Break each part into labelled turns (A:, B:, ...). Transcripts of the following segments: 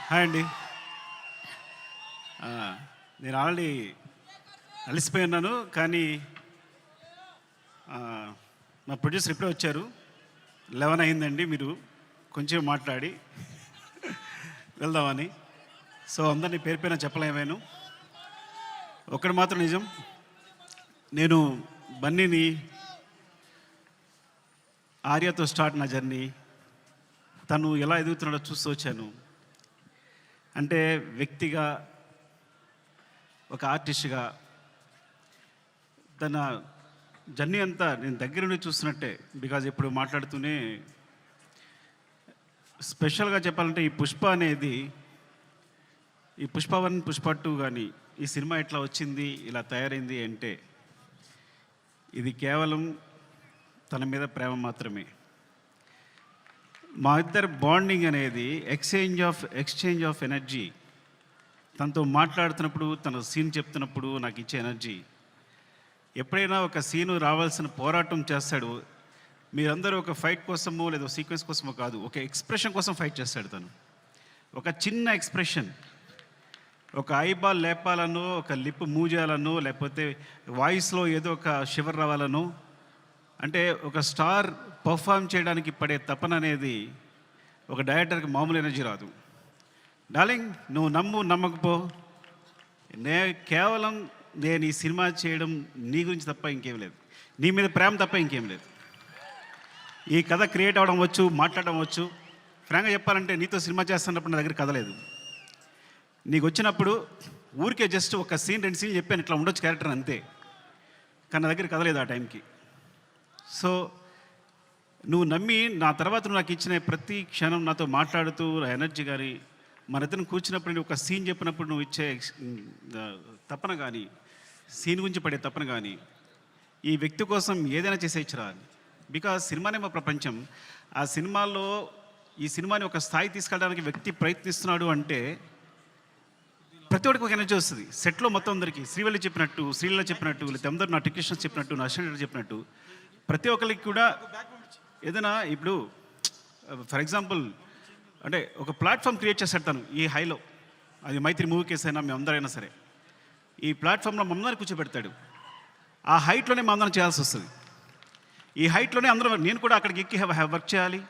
A: Hi అండి. ఆ, నేను ఆల్రెడీ అలసిపోయి ఉన్నాను, కానీ ఆ, మా ప్రొడ్యూసర్ ఇప్పుడే వచ్చారు. 11 అయిందండి, మీరు కొంచెం మాట్లాడి వెళ్దామని. సో అందరినీ పేరు పేరున చెప్పలేమేను. ఒకటి మాత్రం నిజం, నేను బన్నీని ఆర్యతో స్టార్ట్ నా జర్నీ, తను ఎలా ఎదుగుతున్నాడో చూస్తూ వచ్చాను. అంటే వ్యక్తిగా, ఒక ఆర్టిస్ట్గా తన జర్నీ అంతా నేను దగ్గర నుండి చూస్తున్నట్టే. బికాజ్ ఇప్పుడు మాట్లాడుతూనే స్పెషల్గా చెప్పాలంటే ఈ పుష్ప అనేది, ఈ పుష్ప 1 పుష్ప 2 కానీ ఈ సినిమా ఎట్లా వచ్చింది, ఇలా తయారైంది అంటే ఇది కేవలం తన మీద ప్రేమ మాత్రమే. మా ఇద్దరు బాండింగ్ అనేది ఎక్స్చేంజ్ ఆఫ్ ఎనర్జీ. తనతో మాట్లాడుతున్నప్పుడు, తన సీన్ చెప్తున్నప్పుడు నాకు ఇచ్చే ఎనర్జీ. ఎప్పుడైనా ఒక సీను రావాల్సిన పోరాటం చేస్తాడు. మీరందరూ ఒక ఫైట్ కోసమో లేదా సీక్వెన్స్ కోసమో కాదు, ఒక ఎక్స్ప్రెషన్ కోసం ఫైట్ చేస్తాడు తను. ఒక చిన్న ఎక్స్ప్రెషన్, ఒక ఐబాల్ లేపాలనో, ఒక లిప్ మూవ్ చేయాలనో, లేకపోతే వాయిస్లో ఏదో ఒక షివర్ రావాలనో, అంటే ఒక స్టార్ పర్ఫామ్ చేయడానికి పడే తపన అనేది ఒక డైరెక్టర్కి మామూలు ఎనర్జీ రాదు. డార్లింగ్, నువ్వు నమ్మకపో, కేవలం నేను ఈ సినిమా చేయడం నీ గురించి తప్ప ఇంకేం లేదు, నీ మీద ప్రేమ తప్ప ఇంకేం లేదు. ఈ కథ క్రియేట్ అవ్వడం వచ్చు, మాట్లాడడం వచ్చు. ఫ్రాంక్గా చెప్పాలంటే నీతో సినిమా చేస్తున్నప్పుడు నా దగ్గర కథ లేదు. నీకు వచ్చినప్పుడు ఊరికే జస్ట్ ఒక సీన్ 2 సీన్లు చెప్పాను, ఇట్లా ఉండొచ్చు క్యారెక్టర్ అంతే, కానీ నా దగ్గర కథ లేదు ఆ టైంకి. సో నువ్వు నమ్మి నా తర్వాత నువ్వు నాకు ఇచ్చిన ప్రతి క్షణం నాతో మాట్లాడుతూ ఎనర్జీ కానీ, మన ఇద్దరు కూర్చున్నప్పుడు నువ్వు ఒక సీన్ చెప్పినప్పుడు నువ్వు ఇచ్చే తపన కానీ, సీన్ గురించి పడే తపన కానీ, ఈ వ్యక్తి కోసం ఏదైనా చేసేయచ్చురా. బికాజ్ సినిమానే మా ప్రపంచం. ఆ సినిమాలో ఈ సినిమాని ఒక స్థాయి తీసుకెళ్ళడానికి వ్యక్తి ప్రయత్నిస్తున్నాడు అంటే ప్రతి ఒక్కరికి ఒక ఎనర్జీ వస్తుంది. సెట్లో మొత్తం అందరికీ శ్రీవల్లి చెప్పినట్టు, శ్రీల చెప్పినట్టు, లేదా అందరూ నా టెక్నీషియన్స్ చెప్పినట్టు, నా అసిస్టెంట్ చెప్పినట్టు, ప్రతి ఒక్కరికి కూడా ఏదైనా ఇప్పుడు ఫర్ ఎగ్జాంపుల్ అంటే ఒక ప్లాట్ఫామ్ క్రియేట్ చేస్తాడు తను ఈ హైలో. అది మైత్రి మూవీ కేసు అయినా మేమందరైనా సరే ఈ ప్లాట్ఫామ్లో మమ్మల్ని కూర్చోబెడతాడు. ఆ హైట్లోనే మా అందరం చేయాల్సి వస్తుంది. ఈ హైట్లోనే అందరూ, నేను కూడా అక్కడికి ఎక్కి వర్క్ చేయాలి.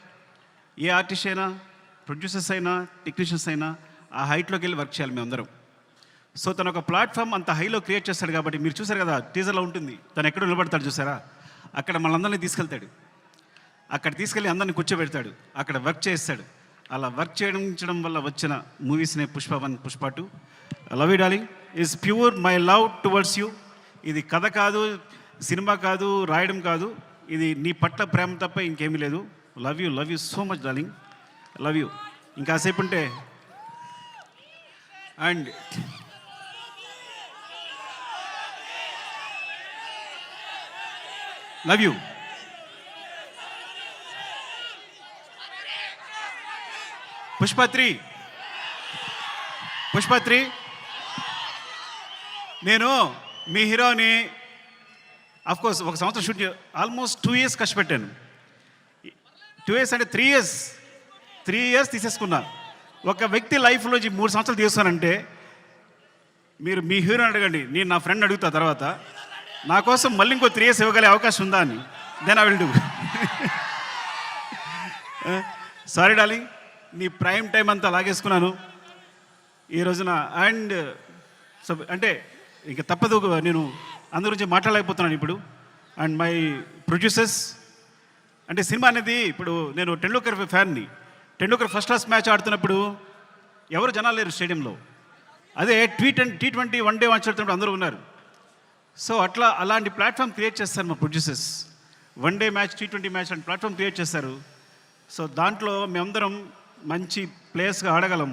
A: ఏ ఆర్టిస్ట్ అయినా, ప్రొడ్యూసర్స్ అయినా, టెక్నీషియన్స్ అయినా ఆ హైట్లోకి వెళ్ళి వర్క్ చేయాలి మేమందరం. సో తను ఒక ప్లాట్ఫామ్ అంత హైలో క్రియేట్ చేస్తాడు కాబట్టి మీరు చూసారు కదా, టీజర్లో ఉంటుంది తను ఎక్కడ నిలబడతాడు చూసారా, అక్కడ మనందరినీ తీసుకెళ్తాడు. అక్కడ తీసుకెళ్ళి అందరిని కూర్చోబెడతాడు, అక్కడ వర్క్ చేస్తాడు. అలా వర్క్ చేయడం వల్ల వచ్చిన మూవీస్నే Pushpa 1 Pushpa 2. Love you darling is pure my love towards you. ఇది కథ కాదు, సినిమా కాదు, రాయడం కాదు, ఇది నీ పట్ల ప్రేమ తప్ప ఇంకేమీ లేదు. Love you so much darling, love you. ఇంకాసేపు ఉంటే అండ్ లవ్ యూ. పుష్ప 3 నేను మీ హీరోని అఫ్కోర్స్ ఒక సంవత్సరం షూట్ ఆల్మోస్ట్ 2 years కష్టపెట్టాను. 2 years అంటే 3 years తీసేసుకున్నా. ఒక వ్యక్తి లైఫ్లో 3 సంవత్సరాలు తీస్తానంటే మీరు మీ హీరోని అడగండి, నేను నా ఫ్రెండ్ అడుగుతా తర్వాత నా కోసం మళ్ళీ ఇంకో 3 years ఇవ్వగలే అవకాశం ఉందా అని. Then I will do. Sorry darling, నీ ప్రైమ్ టైం అంతా లాగేసుకున్నాను ఈ రోజున. అండ్ సో అంటే ఇంకా తప్పదు, నేను అందరి గురించి మాట్లాడలేకపోతున్నాను ఇప్పుడు. అండ్ మై ప్రొడ్యూసర్స్, అంటే సినిమా అనేది ఇప్పుడు నేను టెండూల్కర్ ఫ్యాన్ని. టెండూల్కర్ ఫస్ట్ క్లాస్ మ్యాచ్ ఆడుతున్నప్పుడు ఎవరు జనాలు లేరు స్టేడియంలో. అదే T20 1 డే మ్యాచ్ ఆడుతున్నప్పుడు అందరూ ఉన్నారు. సో అలాంటి ప్లాట్ఫామ్ క్రియేట్ చేస్తారు మా producers. 1 day match, T20 match లాంటి ప్లాట్ఫామ్ క్రియేట్ చేస్తారు. సో దాంట్లో మేమందరం మంచి ప్లేయర్స్గా ఆడగలం.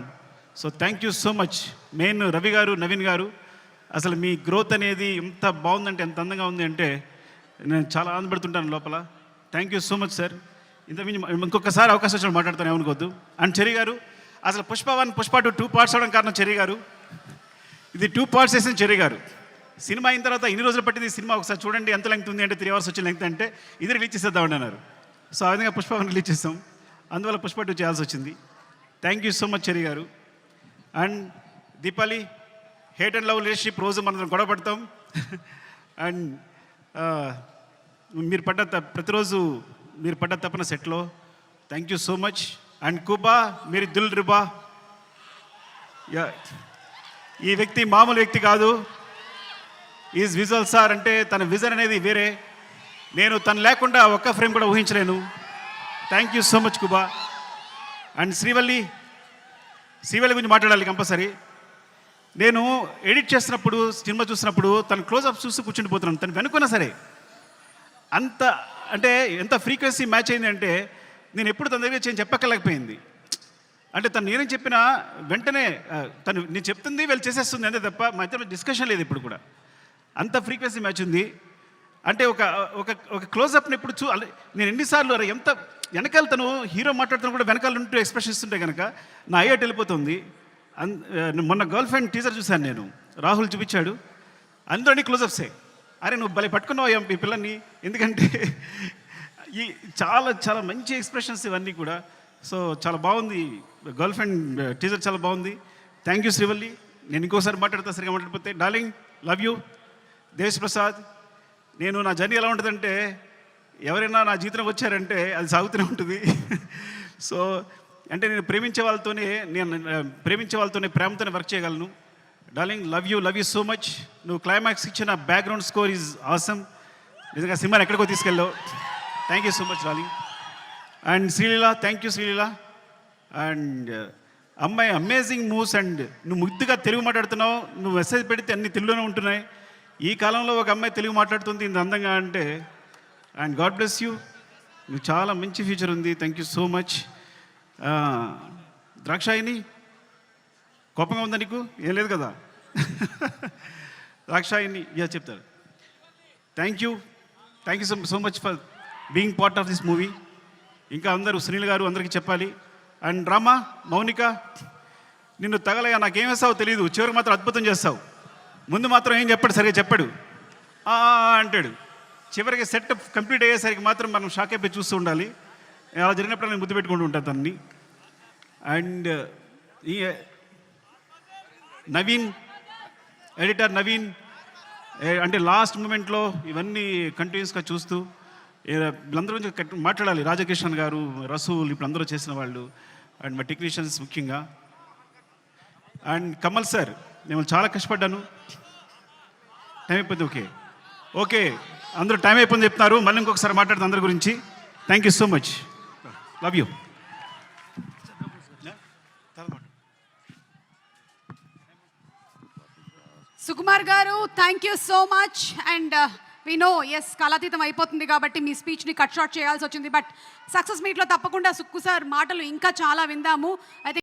A: So thank you so much. Main Ravi garu, Naveen గారు, అసలు మీ గ్రోత్ అనేది ఎంత బాగుందంటే, ఎంత అందంగా ఉంది అంటే నేను చాలా ఆనందపడుతుంటాను లోపల. Thank you so much sir. ఇంకొకసారి అవకాశం వచ్చిన మాట్లాడతాను, ఏమనుకోవద్దు. అండ్ చెర్రీ గారు, అసలు పుష్ప 1 పుష్ప 2 పార్ట్స్ అవడం కారణం చెర్రీ గారు. ఇది 2 parts వేసిన చెర్రీ గారు. సినిమా అయిన తర్వాత ఇన్ని రోజులు పట్టింది సినిమా, ఒకసారి చూడండి ఎంత లెంగ్త్ ఉంది అంటే 3 hours వచ్చిన లెంగ్త్ అంటే ఇది రిలీజ్ చేసేద్దామని అన్నారు. సో ఆ విధంగా పుష్ప 1 రిలీజ్ చేస్తాం, అందువల్ల పుష్ప 2 చేయాల్సి వచ్చింది. Thank you so much Cherry garu. And Deepali, hate and love relationship రోజు మనం గొడవ పడతాం. అండ్ మీరు ప్రతిరోజు మీరు పడ్డ తప్పన సెట్లో. Thank you so much. And కుబా, మీరు దిల్ రుబా. ఈ వ్యక్తి మామూలు వ్యక్తి కాదు. ఈజ్ విజువల్ సార్, అంటే తన విజన్ అనేది వేరే. నేను తను లేకుండా ఒక్క ఫ్రేమ్ కూడా ఊహించలేను. Thank you so much Kuba. And Srivalli గురించి మాట్లాడాలి కంపల్సరీ. నేను ఎడిట్ చేస్తున్నప్పుడు, సినిమా చూసినప్పుడు తను క్లోజ్అప్ చూస్తూ కూర్చుండిపోతున్నాను. తను వెనుకున్నా సరే అంత అంటే ఎంత ఫ్రీక్వెన్సీ మ్యాచ్ అయింది అంటే నేను ఎప్పుడు తన దగ్గర చెప్పక్కర్లేకపోయింది. అంటే తను నేనేం చెప్పినా వెంటనే తను నేను చెప్తుంది వీళ్ళు చేసేస్తుంది అంతే తప్ప మా ఇద్దరు డిస్కషన్ లేదు ఇప్పుడు కూడా. అంత ఫ్రీక్వెన్సీ మ్యాచ్ ఉంది. అంటే ఒక ఒక ఒక క్లోజ్అప్ని ఇప్పుడు నేను ఎన్నిసార్లు ఎంత వెనకాల తను హీరో మాట్లాడుతున్నా కూడా వెనకాల ఉంటూ ఎక్స్ప్రెషన్ ఇస్తుంటే కనుక నా అయ్యట్ వెళ్ళిపోతుంది. మొన్న గర్ల్ ఫ్రెండ్ టీజర్ చూశాను నేను, రాహుల్ చూపించాడు, అందరినీ క్లోజ్అప్సే. అరే నువ్వు భలే పట్టుకున్నావు ఈ పిల్లల్ని, ఎందుకంటే ఈ చాలా చాలా మంచి ఎక్స్ప్రెషన్స్ ఇవన్నీ కూడా. సో చాలా బాగుంది గర్ల్ ఫ్రెండ్ టీజర్, చాలా బాగుంది. Thank you Srivalli. నేను ఇంకోసారి మాట్లాడతా సరిగా మాట్లాడిపోతే. Darling, love you. Desh Prasad, నేను నా జర్నీ ఎలా ఉంటుందంటే ఎవరైనా నా జీవితం వచ్చారంటే అది సాగుతూనే ఉంటుంది. సో అంటే నేను ప్రేమించే వాళ్ళతోనే ప్రేమతోనే వర్క్ చేయగలను. Darling, love you so much. నువ్వు క్లైమాక్స్ ఇచ్చిన బ్యాక్గ్రౌండ్ స్కోర్ ఈజ్ ఆసమ్. నిజంగా సినిమాని ఎక్కడికో తీసుకెళ్ళావు. Thank you so much darling. And Sreeleela, thank you Sreeleela. And అమ్మాయి అమేజింగ్ మూవ్స్. అండ్ నువ్వు ముద్దుగా తెలుగు మాట్లాడుతున్నావు. నువ్వు మెసేజ్ పెడితే అన్ని తెలుగులోనే ఉంటున్నాయి. ఈ కాలంలో ఒక అమ్మాయి తెలుగు మాట్లాడుతుంది ఇంత అందంగా అంటే. And god bless you. నువ్వు చాలా మంచి ఫ్యూచర్ ఉంది. Thank you so much. Dakshayani, కోపంగా ఉందా నీకు? ఏం లేదు కదా. ద్రాక్షాయిని చెప్తారు. Thank you so much for being part of this movie. ఇంకా అందరూ సునీల్ గారు అందరికీ చెప్పాలి. అండ్ రామా, మౌనిక, నిన్ను తగలయ్యా నాకేం వేస్తావో తెలియదు, చివరికి మాత్రం అద్భుతం చేస్తావు. ముందు మాత్రం ఏం చెప్పాడు, సరిగా చెప్పాడు, అంటాడు. చివరికి సెట్ కంప్లీట్ అయ్యేసరికి మాత్రం మనం షాక్ అయిపోయి చూస్తూ ఉండాలి. అలా జరిగినప్పుడు నేను ముద్దు పెట్టుకుంటూ ఉంటాను తనని. అండ్ ఈ నవీన్, ఎడిటర్ నవీన్, అంటే లాస్ట్ మూమెంట్లో ఇవన్నీ కంటిన్యూస్గా చూస్తూ వీళ్ళందరూ గురించి మాట్లాడాలి. రాజకిషన్ గారు, రసూల్, ఇప్పుడు అందరూ చేసిన వాళ్ళు, అండ్ మా టెక్నీషియన్స్ ముఖ్యంగా. అండ్ కమల్ సార్, నేను చాలా కష్టపడ్డాను. టైం అయిపోయింది. ఓకే అందరూ టైం అయిపోయింది చెప్తున్నారు. మళ్ళీ ఇంకొకసారి మాట్లాడుతుంది అందరి గురించి. Thank you so much. Love you.
B: Sukumar garu, thank you so much. And we know, yes కాలాతీతం అయిపోతుంది కాబట్టి మీ స్పీచ్ని కట్ షార్ట్ చేయాల్సి వచ్చింది. బట్ సక్సెస్ మీట్లో తప్పకుండా సుక్కు సార్ మాటలు ఇంకా చాలా విందాము. అయితే